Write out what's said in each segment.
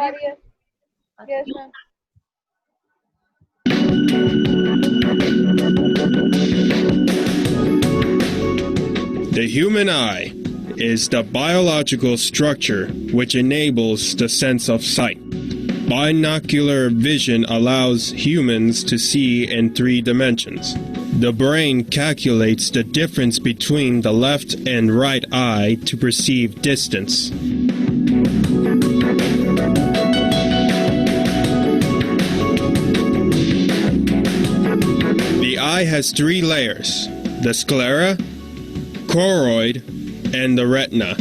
आ रही है? Yes, ma'am. The human eye is the biological structure which enables the sense of sight. Binocular vision allows humans to see in 3 dimensions. The brain calculates the difference between the left and right eye to perceive distance. The eye has 3 layers: the sclera, choroid, and the retina.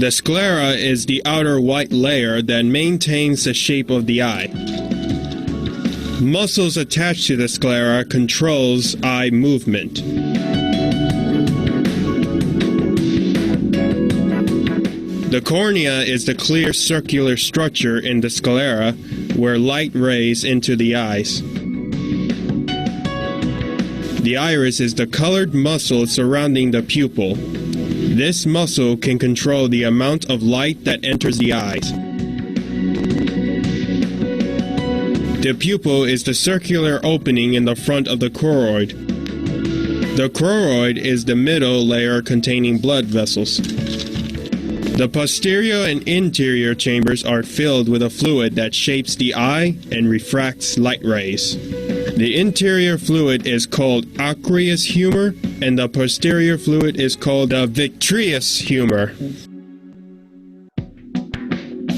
The sclera is the outer white layer that maintains the shape of the eye. Muscles attached to the sclera controls eye movement. The cornea is the clear circular structure in the sclera where light rays into the eyes. The iris is the colored muscle surrounding the pupil. This muscle can control the amount of light that enters the eyes. The pupil is the circular opening in the front of the choroid. The choroid is the middle layer containing blood vessels. The posterior and interior chambers are filled with a fluid that shapes the eye and refracts light rays. The interior fluid is called aqueous humor, and the posterior fluid is called the vitreous humor.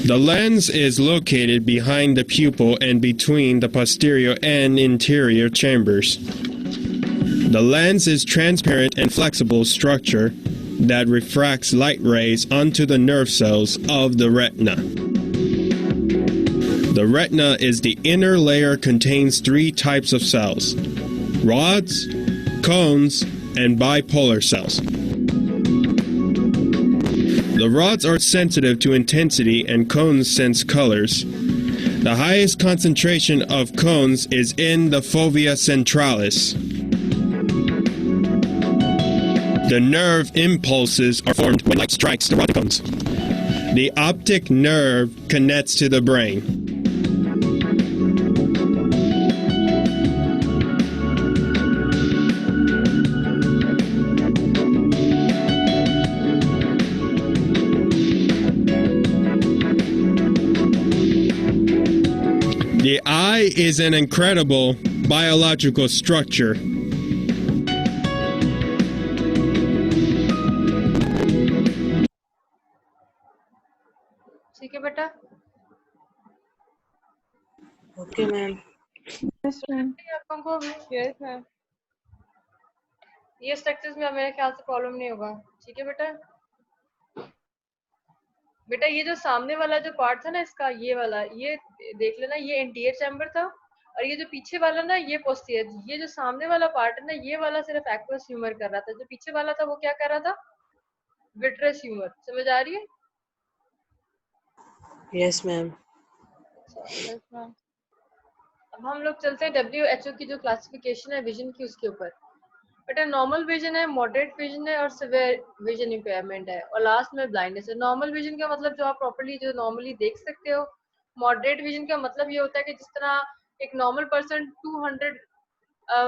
The lens is located behind the pupil and between the posterior and interior chambers. The lens is transparent and flexible structure that refracts light rays onto the nerve cells of the retina. The retina is the inner layer, contains 3 types of cells: rods, cones, and bipolar cells. The rods are sensitive to intensity and cones sense colors. The highest concentration of cones is in the fovea centralis. The nerve impulses are formed when light strikes the rod and cones. The optic nerve connects to the brain. The eye is an incredible biological structure. ठीक है बेटा? Okay, ma'am. Yes, ma'am. आपको Yes, ma'am. ये structures में मेरे ख्याल से problem नहीं होगा. ठीक है बेटा? बेटा ये जो सामने वाला जो पार्ट था ना इसका, ये वाला, ये देख लेना, ये एंटीरियर चैम्बर था, और ये जो पीछे वाला ना ये पोस्टीरियर. ये जो सामने वाला पार्ट है ना, ये वाला सिर्फ एक्वस ह्यूमर कर रहा था. जो पीछे वाला था वो क्या कर रहा था? Vitreous humour. समझ आ रही है? Yes, ma'am. Yes, ma'am. अब हम लोग चलते हैं WHO की जो क्लासिफिकेशन है विजन की, उसके ऊपर. बेटा नॉर्मल विजन है, मॉडरेट विजन है और सिवियर विजन इम्पेयरमेंट है, और लास्ट में ब्लाइंडनेस है. नॉर्मल विजन का मतलब जो आप प्रॉपर्ली जो नॉर्मली देख सकते हो. मॉडरेट विजन का मतलब ये होता है कि जिस तरह एक नॉर्मल पर्सन 200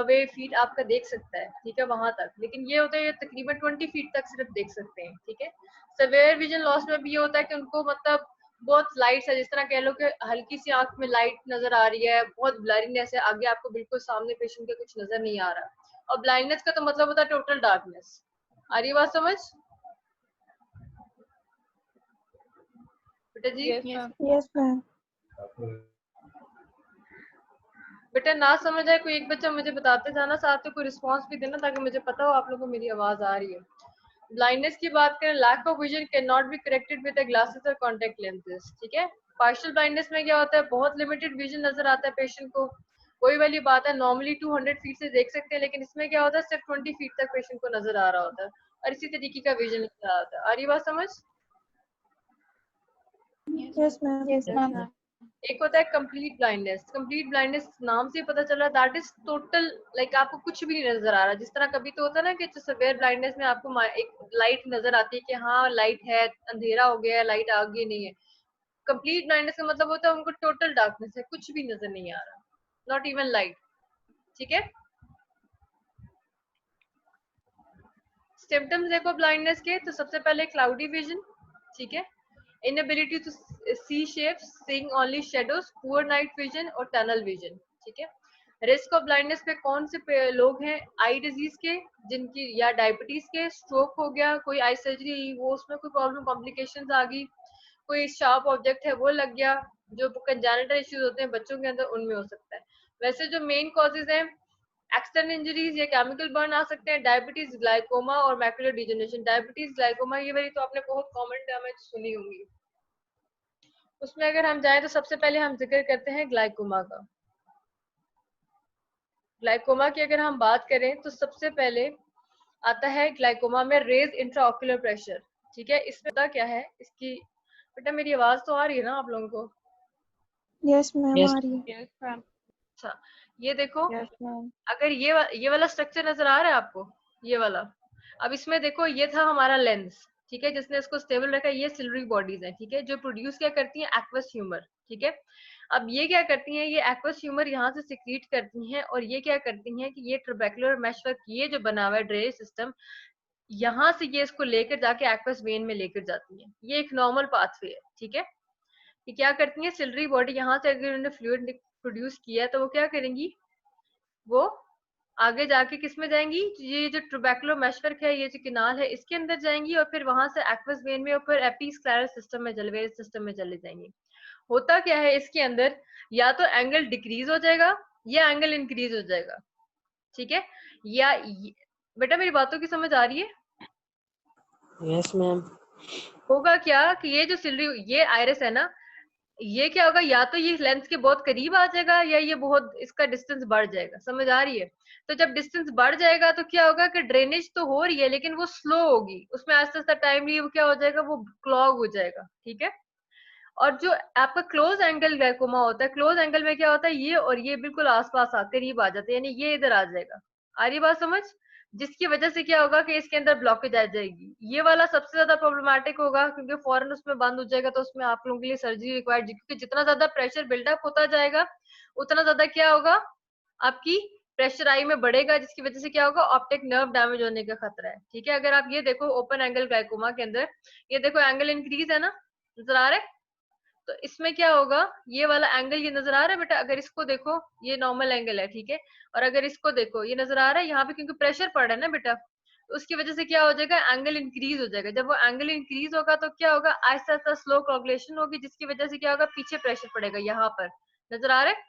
वे फीट आपका देख सकता है, ठीक है, वहां तक. लेकिन ये होता है ये तकरीबन 20 फीट तक सिर्फ देख सकते हैं. ठीक है. सिवियर विजन लॉस में भी ये होता है कि उनको मतलब बहुत लाइट है, जिस तरह कह लो कि हल्की सी आंख में लाइट नजर आ रही है, बहुत ब्लरीनेस है, आगे आपको बिल्कुल सामने पेशेंट के कुछ नजर नहीं आ रहा. और ब्लाइंडनेस का तो मतलब होता है टोटल डार्कनेस. आ रही बात समझ बेटा जी? Yes, ma'am. Yes, ma'am. बेटा ना समझ आए कोई एक बच्चा मुझे बताते जाना, साथ में कोई रिस्पांस भी देना ताकि मुझे पता हो आप लोगों को मेरी आवाज आ रही है. ब्लाइंडनेस की बात करें, lack of vision can not be corrected with glasses और कॉन्टेक्ट लेंसेज. ठीक है. पार्शियल ब्लाइंडनेस में क्या होता है, बहुत लिमिटेड विजन नजर आता है पेशेंट को. वही वाली बात है, नॉर्मली 200 फीट से देख सकते हैं, लेकिन इसमें क्या होता है सिर्फ 20 फीट तक पेशेंट को नजर आ रहा होता है, और इसी तरीके का विजन नजर आता है. आ रही बात समझ? Yes, ma'am. Yes, ma'am. एक होता है कंप्लीट ब्लाइंडनेस। कंप्लीट ब्लाइंडनेस नाम से ही पता चल रहा है, दैट इज टोटल, लाइक आपको कुछ भी नहीं नजर आ रहा। जिस तरह कभी तो होता है ना कि सिवियर ब्लाइंडनेस में आपको एक लाइट नजर आती है कि हाँ लाइट है, अंधेरा हो गया है, लाइट आ गई नहीं है। कंप्लीट ब्लाइंडनेस का मतलब होता है उनको टोटल डार्कनेस है, कुछ भी नजर नहीं आ रहा, नॉट इवन लाइट। ठीक है, सिम्टम्स देखो ब्लाइंडनेस के, तो सबसे पहले क्लाउडी विजन, ठीक है, inability to see shapes, seeing only shadows, poor night vision और टनल विजन। ठीक है, रिस्क ऑफ ब्लाइंडनेस पे कौन से लोग हैं? आई डिजीज के, जिनकी या डायबिटीज के, स्ट्रोक हो गया, कोई आई सर्जरी वो उसमें कोई प्रॉब्लम कॉम्प्लिकेशंस आ गई, कोई शार्प ऑब्जेक्ट है वो लग गया, जो कंजेनिटल इश्यूज होते हैं बच्चों के अंदर उनमें हो सकता है। वैसे जो मेन कॉजेज हैं, एक्सटर्नल इंजरीज या केमिकल बर्न आ सकते हैं, डायबिटीज, ग्लाइकोमा और मैकुलर डिजेनरेशन। डायबिटीज, ग्लाइकोमा ये वाली तो आपने बहुत कॉमन टर्म है सुनी होंगी। उसमें अगर हम जाएं तो सबसे पहले हम जिक्र करते हैं ग्लाइकोमा का। ग्लाइकोमा की अगर हम बात करें तो सबसे पहले आता है ग्लाइकोमा में रेज इंट्राऑक्यूलर प्रेशर। ठीक है, इसमें पता क्या है इसकी, बेटा मेरी आवाज तो आ रही है ना आप लोगों को? Yes, ma'am. Yes. आ रही है. Yes, ma'am. अच्छा, ये देखो, Yes, ma'am. अगर ये वाला स्ट्रक्चर नजर आ रहा है आपको, ये वाला, अब इसमें देखो ये था हमारा लेंस, ठीक है, जिसने इसको स्टेबल रखा है। ये सिल्वरी बॉडीज हैं, ठीक है, जो प्रोड्यूस क्या करती हैं? Aqueous humour. ठीक है, अब ये क्या करती हैं? ये एक्वस ह्यूमर यहाँ से सिक्रीट करती हैं, और ये क्या करती हैं कि ये ट्रबैकुलर मेशवर्क ये जो बना हुआ है ड्रेनेज सिस्टम, यहाँ से ये इसको लेकर जाके एक्वस वेन में लेकर जाती है। ये एक नॉर्मल पाथवे है। ठीक है, ये क्या करती है? सिल्वरी बॉडी यहाँ से अगर उन्होंने फ्लूइड प्रोड्यूस किया है तो वो क्या करेंगी? वो आगे जाके किस में जाएंगी? ये जो ट्यूबैकुलर मेशवर्क है, ये जो किनाल है, इसके अंदर जाएंगी, और फिर वहां से एक्वस वेन में और फिर एपीस्क्लेरल सिस्टम में, जलवेज सिस्टम में चले जाएंगी। होता क्या है इसके अंदर, या तो एंगल डिक्रीज हो जाएगा या एंगल इंक्रीज हो जाएगा। ठीक है, बेटा मेरी बातों की समझ आ रही है? Yes, ma'am. होगा क्या कि ये जो सिल्वरी, ये आयरस है ना, ये क्या होगा, या तो ये लेंस के बहुत करीब आ जाएगा या ये बहुत इसका डिस्टेंस बढ़ जाएगा। समझ आ रही है? तो जब डिस्टेंस बढ़ जाएगा तो क्या होगा कि ड्रेनेज तो हो रही है लेकिन वो स्लो होगी, उसमें आस्ते आस्ते टाइम लिए वो क्या हो जाएगा, वो क्लॉग हो जाएगा। ठीक है, और जो आपका क्लोज एंगल ग्लाइकोमा होता है, क्लोज एंगल में क्या होता है, ये और ये बिल्कुल आसपास करीब आ जाते हैं, यानी ये इधर आ जाएगा। आ रही बात समझ? जिसकी वजह से क्या होगा कि इसके अंदर ब्लॉकेज आ जाएगी। ये वाला सबसे ज्यादा प्रॉब्लमैटिक होगा क्योंकि फौरन उसमें बंद हो जाएगा, तो उसमें आप लोगों के लिए सर्जरी रिक्वायर्ड, क्योंकि जितना ज्यादा प्रेशर बिल्डअप होता जाएगा उतना ज्यादा क्या होगा, आपकी प्रेशर आई में बढ़ेगा, जिसकी वजह से क्या होगा, ऑप्टिक नर्व डैमेज होने का खतरा है। ठीक है, अगर आप ये देखो ओपन एंगल ग्लाइकोमा के अंदर, ये देखो एंगल इंक्रीज है ना, नजर आ रहा है? तो इसमें क्या होगा, ये वाला एंगल ये नजर आ रहा है बेटा, अगर इसको देखो ये नॉर्मल एंगल है, ठीक है, और अगर इसको देखो ये नजर आ रहा है यहाँ पे, क्योंकि प्रेशर पड़ रहा है ना बेटा, तो उसकी वजह से क्या हो जाएगा, एंगल इंक्रीज हो जाएगा। जब वो एंगल इंक्रीज होगा तो क्या होगा, आहिस्ता आहिस्ता स्लो कोगुलेशन होगी, जिसकी वजह से क्या होगा, पीछे प्रेशर पड़ेगा, यहाँ पर नजर आ रहा है?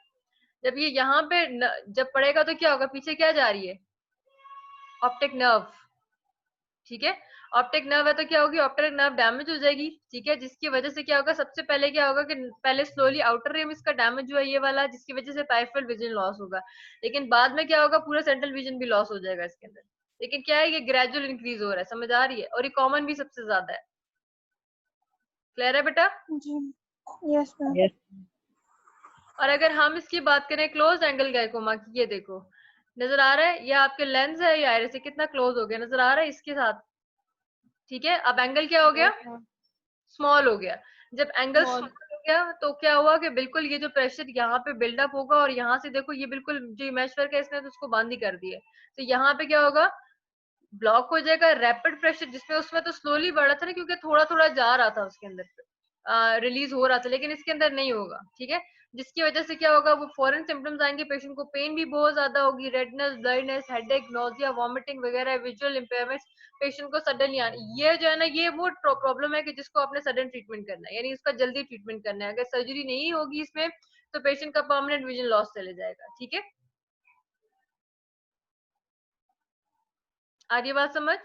जब ये यहाँ पे जब पड़ेगा तो क्या होगा, पीछे क्या जा रही है, ऑप्टिक नर्व। ठीक है, ऑप्टिक नर्व है तो क्या होगी, ऑप्टिक नर्व डैमेज हो जाएगी। ठीक है, जिसकी वजह से क्या होगा, सबसे पहले क्या होगा कि पहले स्लोली आउटर रिम इसका डैमेज हुआ ये वाला, जिसकी वजह से पेरिफेरल विजन लॉस होगा, लेकिन बाद में क्या होगा, पूरा सेंट्रल विजन भी लॉस हो जाएगा इसके अंदर। लेकिन क्या है, ये ग्रेजुअल इंक्रीज हो रहा है, समझ आ रही है? और ये कॉमन भी सबसे ज्यादा है। क्लियर है बेटा? जी. Yes, ma'am. Yes. और अगर हम इसकी बात करें क्लोज एंगल ग्लाइकोमा की, ये देखो नजर आ रहा है, ये आपके लेंस है या आइरिस से कितना क्लोज हो गया, नजर आ रहा है इसके साथ? ठीक है, अब एंगल क्या हो गया, Yes, ma'am. स्मॉल हो गया। जब एंगल Small. स्मॉल हो गया तो क्या हुआ कि बिल्कुल ये जो प्रेशर यहाँ पे बिल्डअप होगा, और यहाँ से देखो ये बिल्कुल जो मेशवर्क है इसने तो उसको बंद ही कर दिया, तो यहाँ पे क्या होगा, ब्लॉक हो जाएगा। रैपिड प्रेशर जिसमें, उसमें तो स्लोली बढ़ रहा था ना, क्योंकि थोड़ा थोड़ा जा रहा था उसके अंदर, रिलीज हो रहा था, लेकिन इसके अंदर नहीं होगा। ठीक है, जिसकी वजह से क्या होगा, वो फॉरेन सिम्टम्स आएंगे, पेशेंट को पेन भी बहुत ज्यादा होगी, redness, blindness, headache, nausea, vomiting वगैरह, विजुअल इम्पेयरमेंट्स, पेशेंट को सडनली आने, ये जो है ना, ये वो प्रॉब्लम है कि जिसको आपने सडन ट्रीटमेंट करना है, यानी इसका जल्दी ट्रीटमेंट करना है। अगर सर्जरी नहीं होगी इसमें तो पेशेंट का परमानेंट विजन लॉस चले जाएगा। ठीक है, आ रही है बात समझ?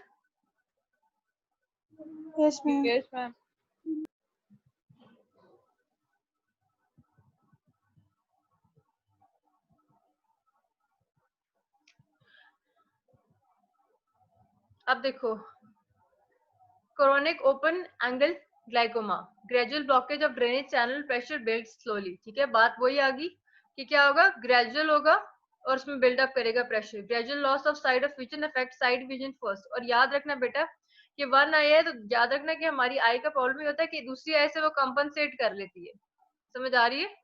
Yes, ma'am. Yes, ma'am. अब देखो chronic open angle glaucoma, gradual blockage of drainage channel, pressure build slowly. ठीक है, बात वही आ गई कि क्या होगा, ग्रेजुअल होगा और उसमें बिल्डअप करेगा pressure. Gradual loss of side of vision affect side vision first. और याद रखना बेटा कि वन आई है तो याद रखना कि हमारी आई का प्रॉब्लम ये होता है कि दूसरी आई से वो कंपनसेट कर लेती है। समझ आ रही है?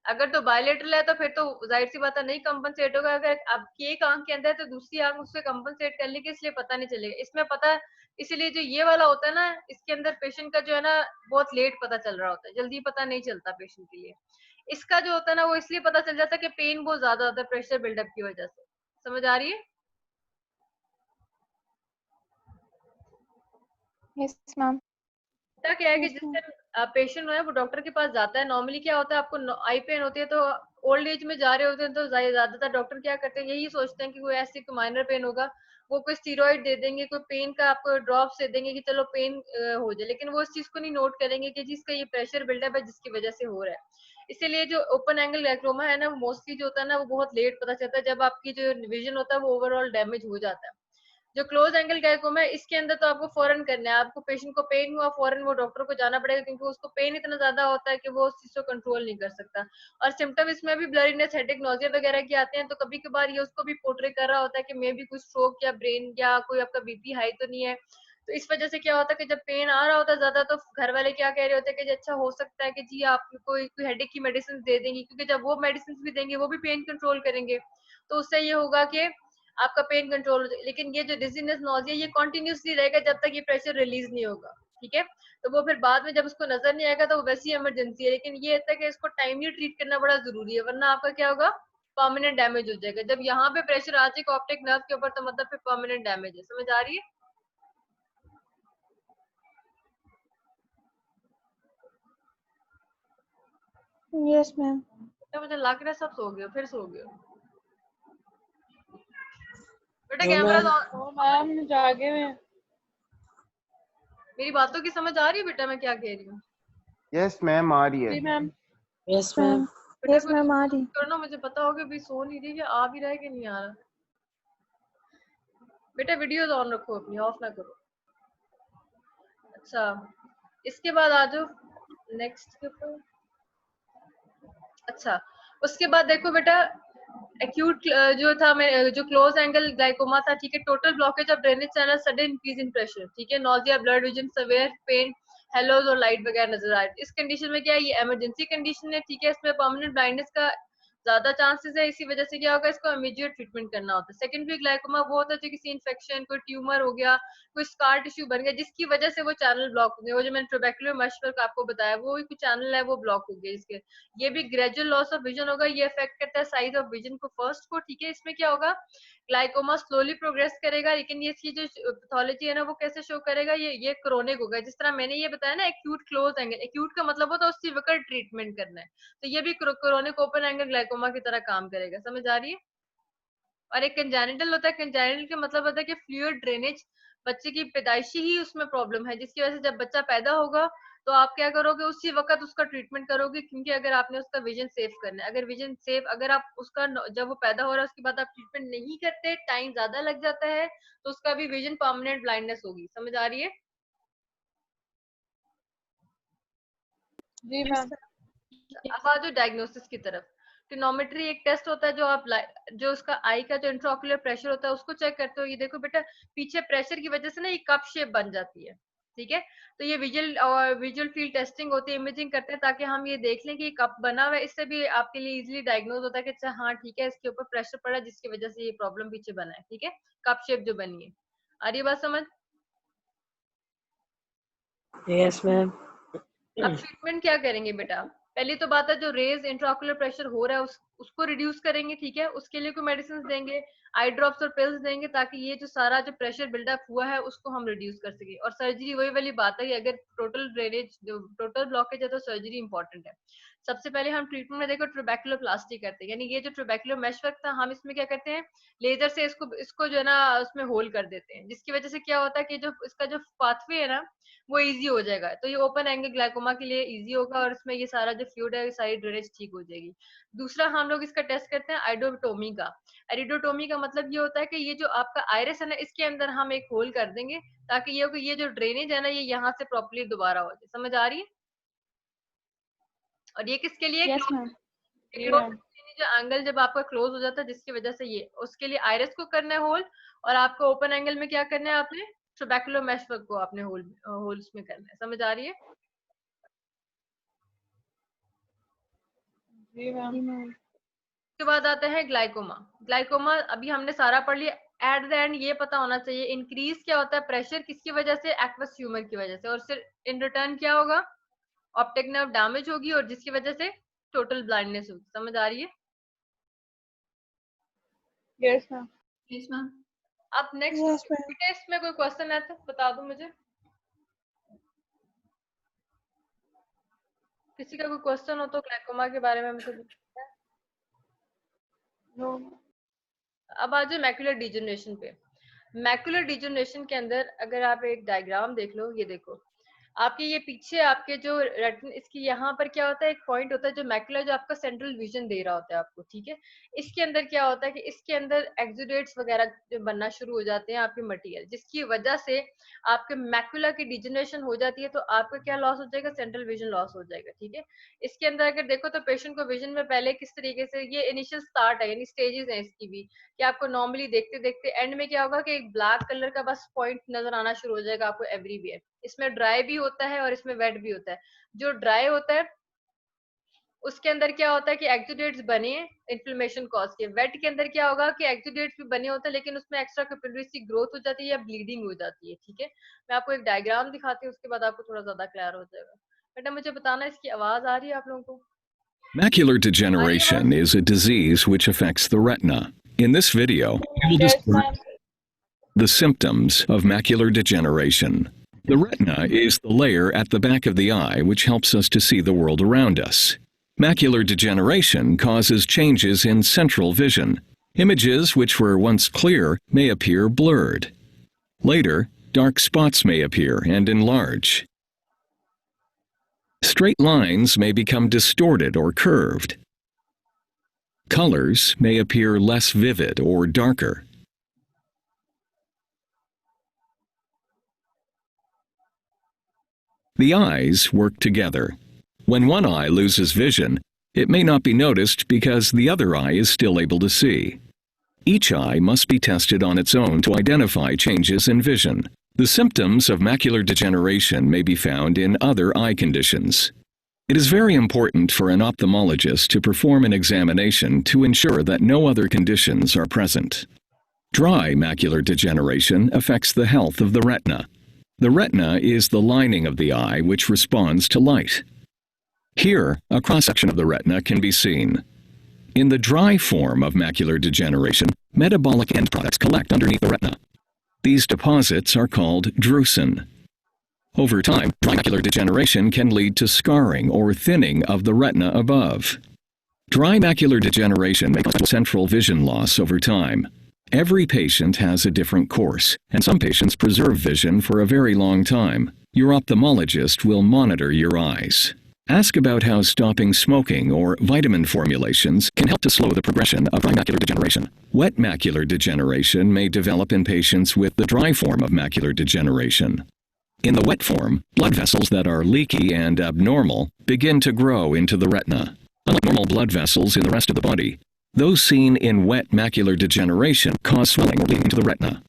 अगर तो बायलेटरल है तो फिर तो जाहिर सी बात है नहीं कंपनसेट होगा। अगर आपकी एक आंख के अंदर है तो दूसरी आंख उससे कंपनसेट कर लेगी, इसलिए पता नहीं चलेगा। इसमें पता, इसीलिए जो ये वाला होता है ना, इसके अंदर पेशेंट का जो है ना बहुत लेट पता चल रहा होता है, जल्दी पता नहीं चलता पेशेंट के लिए। इसका जो होता है ना वो इसलिए पता चल जाता है कि पेन बहुत ज्यादा होता है प्रेशर बिल्डअप की वजह से। समझ आ रही है? Yes, ma'am. क्या क्या है कि Yes, जिस ma'am. टाइम पेशेंट है वो डॉक्टर के पास जाता है, नॉर्मली क्या होता है आपको आई पेन होती है तो ओल्ड एज में जा रहे होते हैं तो ज्यादातर डॉक्टर क्या करते हैं, यही सोचते हैं कि कोई ऐसी कोई माइनर पेन होगा, वो कोई स्टीरॉइड दे देंगे, कोई पेन का आपको ड्रॉप्स दे देंगे कि चलो पेन हो जाए, लेकिन वो इस चीज को नहीं नोट करेंगे कि जिसका ये प्रेशर बिल्डअप है जिसकी वजह से हो रहा है। इसीलिए जो ओपन एंगल ग्लाइकोमा है ना, वो मोस्टली जो होता है ना वो बहुत लेट पता चलता है, जब आपकी जो विजन होता है वो ओवरऑल डैमेज हो जाता है। जो क्लोज एंगल ग्लाइकोमा है इसके अंदर तो आपको फौरन करना है, आपको पेशेंट को पेन हुआ फौरन वो डॉक्टर को जाना पड़ेगा, क्योंकि उसको पेन इतना ज्यादा होता है कि वो उस चीज को कंट्रोल नहीं कर सकता। और सिम्टम इसमें भी ब्लरीनेस, हेडेक, नोजिया वगैरह के आते हैं, तो कभी कभार ये उसको भी पोर्ट्रे कर रहा होता है कि मे भी कोई स्ट्रोक या ब्रेन या कोई आपका बीपी हाई तो नहीं है। तो इस वजह से क्या होता है कि जब पेन आ रहा होता है ज्यादा तो घर वाले क्या कह रहे होते हैं कि जी अच्छा हो सकता है कि जी आप कोई हेडेक की मेडिसिन दे देंगी, क्योंकि जब वो मेडिसिन भी देंगे वो भी पेन कंट्रोल करेंगे, तो उससे ये होगा कि आपका पेन कंट्रोल हो जाए। लेकिन ये जो डिजीनेस, नोजिया, ये कंटिन्यूसली रहेगा जब तक ये प्रेशर रिलीज नहीं होगा। ठीक है, तो वो फिर बाद में जब उसको नजर नहीं आएगा तो वो वैसी इमरजेंसी है, लेकिन ये होता है कि इसको टाइमली ट्रीट करना बड़ा जरूरी है, वरना आपका क्या होगा, परमानेंट डैमेज हो जाएगा। जब यहाँ पे प्रेशर आ जाएगा ऑप्टिक नर्व के ऊपर तो मतलब फिर परमानेंट डैमेज है। समझ आ रही है? Yes, ma'am. तो मुझे लग रहा है सब सो गए हो, फिर सो गए हो। बेटा No, कैमरा ma'am. मैम जागे में. मेरी बातों की समझ आ रही है बेटा मैं क्या कह रही हूँ? यस मैम आ रही है। जी मैम. Yes, ma'am. बेटा Yes, कुछ ma'am. आ रही. करना, मुझे पता होगा भी सो नहीं रही, या आ भी रहा है कि नहीं आ रहा। बेटा वीडियोस ऑन रखो अपनी, ऑफ ना करो। अच्छा, इसके बाद आ जाओ नेक्स्ट के ऊपर। अच्छा, उसके बाद देखो बेटा एक्यूट जो था मैं जो क्लोज एंगल ग्लाइकोमा था, ठीक है, total blockage of drainage channel, sudden increase in pressure, ठीक है, nausea, blurred vision, severe pain, halos और लाइट वगैरह नजर आ रही है। इस कंडीशन में क्या है, ये इमरजेंसी कंडीशन है, ठीक है, इसमें परमानेंट ब्लाइंडनेस का ज्यादा चांसेस है, इसी वजह से क्या होगा, इसको इमीडिएट ट्रीटमेंट करना होता है। सेकेंडरी ग्लाइकोमा वो होता है जो किसी इन्फेक्शन, कोई ट्यूमर हो गया, कोई स्कार टिश्यू बन गया जिसकी वजह से वो चैनल ब्लॉक हो गया, वो जो मैंने ट्यूबरकुलर मशवर्क आपको बताया वो कोई चैनल है वो ब्लॉक हो गया इसके। ये भी ग्रेजुअल लॉस ऑफ विजन होगा, ये अफेक्ट करता है साइज ऑफ विजन को फर्स्ट को, ठीक है। इसमें क्या होगा, ग्लाइकोमा स्लोली प्रोग्रेस करेगा, लेकिन ये इसकी जो पैथोलॉजी है ना वो कैसे शो करेगा, ये क्रोनिक होगा। जिस तरह मैंने ये बताया ना एक्यूट क्लोज एंगल, एक्यूट का मतलब होता है उसी वक्त ट्रीटमेंट करना है, तो ये भी क्रोनिक ओपन एंगल ग्लाइकोमा की तरह काम करेगा। समझ आ रही है? और एक कंजेनिटल होता है, कंजेनिटल का मतलब होता है कि फ्लूइड ड्रेनेज, बच्चे की पैदाइशी ही उसमें प्रॉब्लम है, जिसकी वजह से जब बच्चा पैदा होगा तो आप क्या करोगे, उसी वक्त उसका ट्रीटमेंट करोगे, क्योंकि अगर आपने उसका विजन सेव करना है, अगर विजन सेव, अगर आप उसका जब वो पैदा हो रहा है उसके बाद आप ट्रीटमेंट नहीं करते, टाइम ज्यादा लग जाता है, तो उसका भी विजन परमानेंट ब्लाइंडनेस होगी। समझ आ रही है? जी मैम. अब आ जाओ डायग्नोसिस की तरफ। टिनोमेट्री एक टेस्ट होता है जो आप जो उसका आई का जो इंट्राओक्युलर प्रेशर होता है उसको चेक करते हो। ये देखो बेटा पीछे प्रेशर की वजह से ना ये कप शेप बन जाती है, ठीक है, तो ये विजुअल फील्ड टेस्टिंग होती है, इमेजिंग करते हैं ताकि हम ये देख लें कि ये कप बना हुआ है, इससे भी आपके लिए इजीली डायग्नोज होता है कि अच्छा हाँ ठीक है इसके ऊपर प्रेशर पड़ा है जिसकी वजह से ये प्रॉब्लम पीछे बना है, ठीक है, कप शेप जो बनी है। आ रही है बात समझ? Yes, ma'am. अब ट्रीटमेंट क्या करेंगे बेटा, पहली तो बात है जो रेज इंट्राओक्युलर प्रेशर हो रहा है उसको रिड्यूस करेंगे, ठीक है, उसके लिए कोई मेडिसिन देंगे, आई ड्रॉप्स और पिल्स देंगे ताकि ये जो सारा जो प्रेशर बिल्डअप हुआ है उसको हम रिड्यूस कर सके। और सर्जरी वही वाली बात है कि अगर टोटल ड्रेनेज जो टोटल ब्लॉकेज है तो सर्जरी इंपॉर्टेंट है। सबसे पहले हम ट्रीटमेंट में देखो ट्यूबरकुलर प्लास्टी करते हैं, यानी ये जो ट्यूबरकुलर मेशवर्क था हम इसमें क्या करते हैं, लेजर से इसको जो है ना उसमें होल कर देते हैं, जिसकी वजह से क्या होता है कि जो इसका जो पाथवे है ना वो इजी हो जाएगा, तो ये ओपन एंगल ग्लाइकोमा के लिए इजी होगा और इसमें ये सारा जो फ्लूइड है सारी ड्रेनेज ठीक हो जाएगी। दूसरा हम लोग इसका टेस्ट करते हैं आइडोटोमी का। आइडोटोमी का मतलब ये होता है कि ये जो आपका आयरिस है ना, इसके अंदर हम एक होल कर देंगे ताकि ये जो ड्रेनेज है ना, ये यहाँ से प्रॉपर्ली दोबारा हो जाए। समझ आ रही है? और ये किसके लिए? Yes, ma'am. क्लोज, जो एंगल जब आपका क्लोज हो जाता है जिसकी वजह से ये, उसके लिए आयरिस को करना है होल, और आपको ओपन एंगल में क्या करना है, आपने ट्रबैकुलर मेशवर्क को आपने होल्स में करना है। समझ आ रही है? जी मैम। उसके बाद आता है ग्लाइकोमा। ग्लाइकोमा अभी हमने सारा पढ़ लिया। एट द एंड ये पता होना चाहिए इंक्रीज क्या होता है प्रेशर, किसकी वजह से? एक्वस ह्यूमर की वजह से। और सिर्फ इन रिटर्न क्या होगा? ऑप्टिक नर्व डैमेज होगी और जिसकी वजह से टोटल ब्लाइंडनेस होगी। समझ आ रही है? Yes, ma'am. Yes ma'am. अब नेक्स्ट Yes, ma'am. टेस्ट में कोई क्वेश्चन है तो बता दो मुझे। किसी का कोई क्वेश्चन हो तो ग्लाइकोमा के बारे में मुझे बताइए। No. अब आ जाओ मैक्यूलर डिजनरेशन पे। मैक्यूलर डिजनरेशन के अंदर अगर आप एक डायग्राम देख लो, ये देखो आपके ये पीछे आपके जो रेटिन, इसकी यहाँ पर क्या होता है, एक पॉइंट होता है जो मैक्यूलर, जो आपका सेंट्रल विजन दे रहा होता है आपको, ठीक है। इसके अंदर क्या होता है कि इसके अंदर एक्सुडेट्स वगैरह जो बनना शुरू हो जाते हैं आपके मटेरियल, जिसकी वजह से आपके मैक्यूला की डिजनरेशन हो जाती है, तो आपका क्या लॉस हो जाएगा? सेंट्रल विजन लॉस हो जाएगा, ठीक है। इसके अंदर अगर देखो तो पेशेंट को विजन में पहले किस तरीके से, ये इनिशियल स्टार्ट है यानी स्टेजेस है इसकी भी, कि आपको नॉर्मली देखते देखते एंड में क्या होगा कि एक ब्लैक कलर का बस पॉइंट नजर आना शुरू हो जाएगा आपको एवरीवेयर। इसमें ड्राई भी होता है और इसमें वेट भी होता है। जो ड्राई होता है उसके अंदर क्या होता है कि एक्सुडेट्स बने इन्फ्लेमेशन कॉज के। वेट के अंदर क्या होगा कि एक्सुडेट्स भी बने होते हैं लेकिन उसमें एक्स्ट्रा कैपिलरीज की ग्रोथ हो जाती है या ब्लीडिंग हो जाती है, ठीक है। मैं आपको एक डायग्राम दिखाती हूँ, उसके बाद आपको थोड़ा ज्यादा क्लियर हो जाएगा। बेटा मुझे बताना इसकी आवाज आ रही है आप लोगों को? Macular degeneration is a disease which affects the retina. In this video, we will Yes, discuss ma'am. the symptoms of macular degeneration. The retina is the layer at the back of the eye which helps us to see the world around us. Macular degeneration causes changes in central vision. Images which were once clear may appear blurred. Later, dark spots may appear and enlarge. Straight lines may become distorted or curved. Colors may appear less vivid or darker. The eyes work together. When one eye loses vision, it may not be noticed because the other eye is still able to see. Each eye must be tested on its own to identify changes in vision. The symptoms of macular degeneration may be found in other eye conditions. It is very important for an ophthalmologist to perform an examination to ensure that no other conditions are present. Dry macular degeneration affects the health of the retina. The retina is the lining of the eye which responds to light. Here, a cross-section of the retina can be seen. In the dry form of macular degeneration, metabolic end products collect underneath the retina. These deposits are called drusen. Over time, dry macular degeneration can lead to scarring or thinning of the retina above. Dry macular degeneration may cause central vision loss over time. Every patient has a different course, and some patients preserve vision for a very long time. Your ophthalmologist will monitor your eyes. Ask about how stopping smoking or vitamin formulations can help to slow the progression of dry macular degeneration. Wet macular degeneration may develop in patients with the dry form of macular degeneration. In the wet form, blood vessels that are leaky and abnormal begin to grow into the retina. Unlike normal blood vessels in the rest of the body, those seen in wet macular degeneration cause swelling or bleeding to the retina.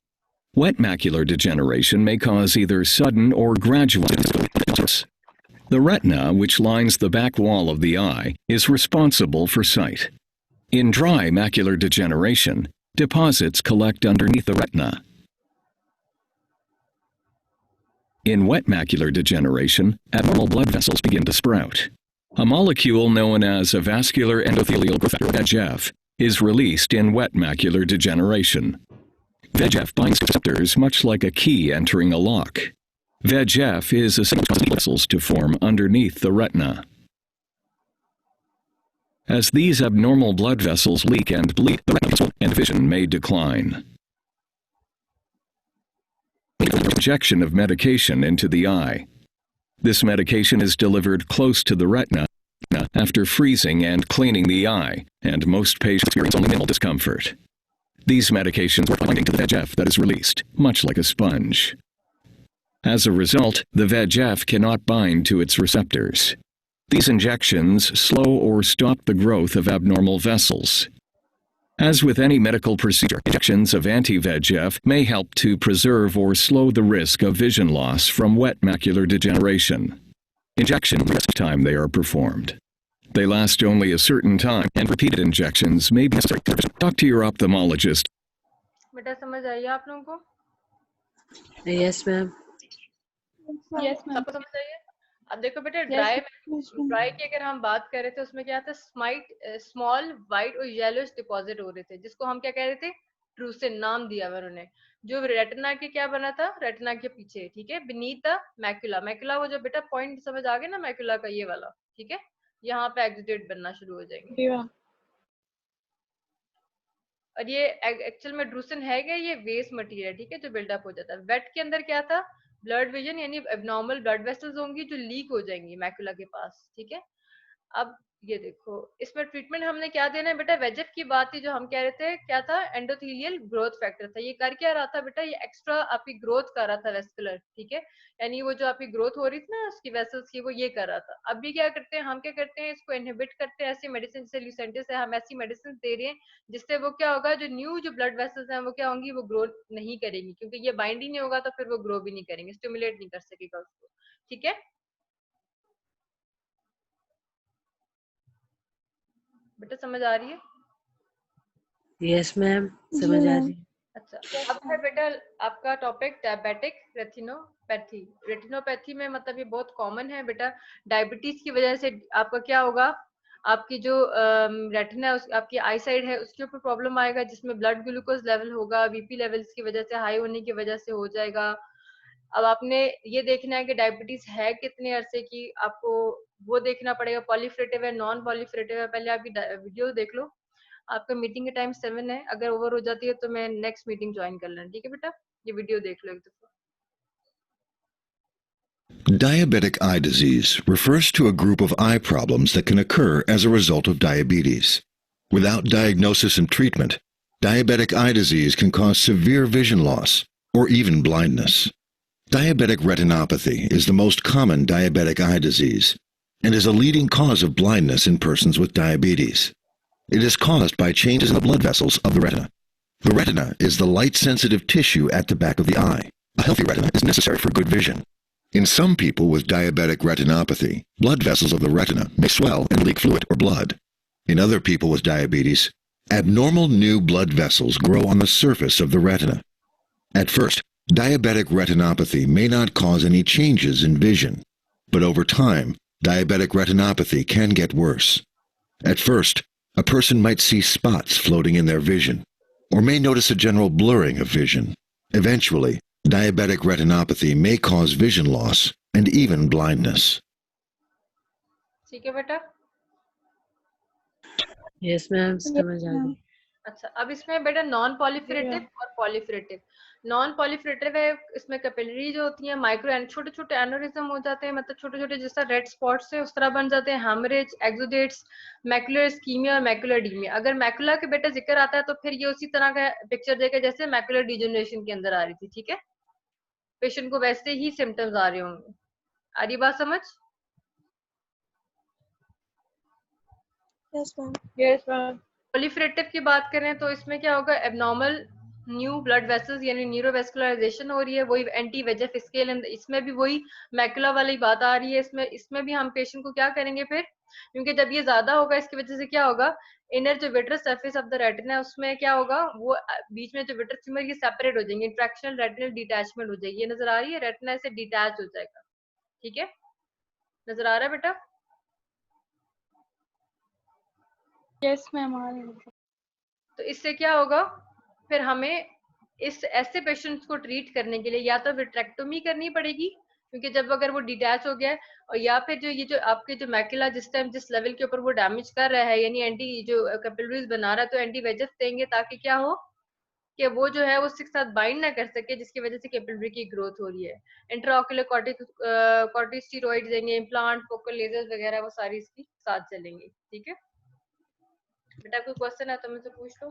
Wet macular degeneration may cause either sudden or gradual disability. The retina, which lines the back wall of the eye, is responsible for sight. In dry macular degeneration, deposits collect underneath the retina. In wet macular degeneration, abnormal blood vessels begin to sprout. A molecule known as a vascular endothelial growth factor, VEGF, is released in wet macular degeneration. VEGF binds to receptors much like a key entering a lock. VEGF is a signal to cause vessels to form underneath the retina. As these abnormal blood vessels leak and bleed, the retina gets and vision may decline. Injection of medication into the eye. This medication is delivered close to the retina after freezing and cleaning the eye, and most patients experience only minimal discomfort. These medications are binding to the VEGF that is released, much like a sponge. As a result, the VEGF cannot bind to its receptors. These injections slow or stop the growth of abnormal vessels. As with any medical procedure, injections of anti-VEGF may help to preserve or slow the risk of vision loss from wet macular degeneration. Injection rest time they are performed. They last only a certain time, and repeated injections may be necessary. Talk to your ophthalmologist. बेटा समझ आई आप लोगों को? Yes, ma'am. Yes, ma'am. सबको समझ आई है? अब देखो बेटा Yes, ड्राई की अगर हम बात कर रहे थे उसमें क्या था, स्मॉल वाइट और येलोइश डिपॉजिट हो रहे थे, जिसको हम क्या कह रहे थे, ट्रूसिन नाम दिया हुआ उन्होंने, जो रेटिना के क्या बना था, रेटिना के पीछे, ठीक है, बीनीथ द मैक्युला। मैक्युला वो जो बेटा पॉइंट समझ आ गया ना मैक्युला का, ये वाला, ठीक है, यहाँ पे एक्सुडेट बनना शुरू हो जाएंगे। ma'am. और ये एक्चुअल में ड्रूसिन है क्या, ये वेस्ट मटेरियल, ठीक है, जो बिल्डअप हो जाता है। वेट के अंदर क्या था, ब्लड विजन, यानी एबनॉर्मल ब्लड वेसल्स होंगी जो लीक हो जाएंगी मैक्युला के पास, ठीक है। अब ये देखो इसमें ट्रीटमेंट हमने क्या देना है बेटा, वेजेफ की बात थी जो हम कह रहे थे, क्या था, एंडोथेलियल ग्रोथ फैक्टर था। ये कर क्या रहा था बेटा, ये एक्स्ट्रा आपकी ग्रोथ कर रहा था वेस्कुलर, ठीक है, यानी वो जो आपकी ग्रोथ हो रही थी ना उसकी वेसल्स की, वो ये कर रहा था। अब भी क्या करते हैं हम, क्या करते हैं, इसको इनहिबिट करते हैं। ऐसी मेडिसिन जैसे ल्यूसेंटिस है, हम ऐसी मेडिसिन दे रहे हैं जिससे वो क्या होगा, जो न्यू जो ब्लड वेसल्स हैं वो क्या होंगी, वो ग्रो नहीं करेंगी, क्योंकि ये बाइंड ही नहीं होगा तो फिर वो ग्रो भी नहीं करेंगे, स्टिमुलेट नहीं कर सकेगा उसको, ठीक है। बेटा समझ आ रही है? Yes, ma'am. जी, समझ आ ma'am. रही है। अच्छा, अब है बेटा आपका टॉपिक डायबिटिक रेटिनोपैथी। रेटिनोपैथी में मतलब ये बहुत कॉमन है बेटा, डायबिटीज की वजह से आपका क्या होगा, आपकी जो रेटिना है, आपकी आई साइड है, उसके ऊपर प्रॉब्लम आएगा, जिसमें ब्लड ग्लूकोज लेवल होगा, बीपी लेवल्स की वजह से हाई होने की वजह से हो जाएगा। अब आपने ये देखना है कि डायबिटीज है कितने अरसे की, आपको वो देखना पड़ेगा, पॉलीफ्रेटिव है, नॉन पॉलीफ्रेटिव है। पहले आपकी वीडियो देख लो। आपका मीटिंग का टाइम 7 है, अगर ओवर हो जाती है तो मैं नेक्स्ट मीटिंग ज्वाइन कर लेना, ठीक है बेटा। ये वीडियो देख लो एक दफा। Diabetic eye disease refers to a group of eye problems that can occur as a result of diabetes. Without diagnosis and treatment, diabetic eye disease can cause severe vision loss or even blindness. Diabetic retinopathy is the most common diabetic eye disease and is a leading cause of blindness in persons with diabetes. It is caused by changes in the blood vessels of the retina. The retina is the light-sensitive tissue at the back of the eye. A healthy retina is necessary for good vision. In some people with diabetic retinopathy, blood vessels of the retina may swell and leak fluid or blood. In other people with diabetes, abnormal new blood vessels grow on the surface of the retina. At first, diabetic retinopathy may not cause any changes in vision, but over time, diabetic retinopathy can get worse. At first, a person might see spots floating in their vision, or may notice a general blurring of vision. Eventually, diabetic retinopathy may cause vision loss and even blindness. ठीक है बेटा। Yes, ma'am. समझ आ गई। अच्छा, अब इसमें बेटा non पॉलीफ्रेटिव और पॉलीफ्रेटिव। नॉन पॉलीफ्रेटिव है, इसमें कैपिलरी जो होती है, माइक्रो छोटे छोटे एनोरिज्म हो जाते हैं, मतलब छोटे छोटे जैसा रेड स्पॉट्स है उस तरह बन जाते हैं, हेमरेज, एक्सुडेट्स, मैकुलर इस्कीमिया और मैकुलर एडीमिया। अगर मैकुला के बेटा जिक्र आता है तो फिर ये उसी तरह का पिक्चर देगा जैसे मैकुलर डिजेनरेशन के अंदर आ रही थी, ठीक है। पेशेंट को वैसे ही सिम्टम्स आ रहे होंगे। आ रही बात समझ? Yes, ma'am. Yes, ma'am. Proliferative की बात करें तो इसमें क्या होगा, एबनॉर्मल न्यू ब्लड वेसल्स यानी न्यूरोवेस्कुलराइजेशन हो रही है, वही एंटी वेजेफ स्केल, इसमें भी वही मैकुला वाली बात आ रही है। इसमें भी हम पेशेंट को क्या करेंगे फिर, क्योंकि जब ये ज्यादा होगा इसकी वजह से क्या होगा, इनर जो vitreous surface of the retina है उसमें क्या होगा, वो बीच में जो विट्रस ट्यूमर ये सेपरेट हो जाएंगे, इंट्रैक्शनल रेटिनल डिटैचमेंट हो जाएगी। ये नजर आ रही है, रेटिना से डिटैच हो जाएगा, ठीक है, नजर आ रहा है बेटा? Yes, ma'am. आ रही है। तो इससे क्या होगा, फिर हमें इस ऐसे पेशेंट्स को ट्रीट करने के लिए या तो विट्रेक्टोमी करनी पड़ेगी, क्योंकि जब अगर वो डिटैच हो गया है, और या फिर जो ये जो आपके जो मैकुला जिस टाइम जिस लेवल के ऊपर वो डैमेज कर रहा है, यानी एंटी जो कैपिलरीज बना रहा है, तो एंटी वेजेफ देंगे ताकि क्या हो कि वो जो है उसके साथ बाइंड ना कर सके, जिसकी वजह से कैपिलरी की ग्रोथ हो रही है। इंट्राऑक्यूलर कॉर्टिकोस्टेरॉइड देंगे, इम्प्लांट, फोकल लेजर्स वगैरह, वो सारी इसकी साथ चलेंगी, ठीक है बेटा। कोई क्वेश्चन है तो मुझसे पूछ लो।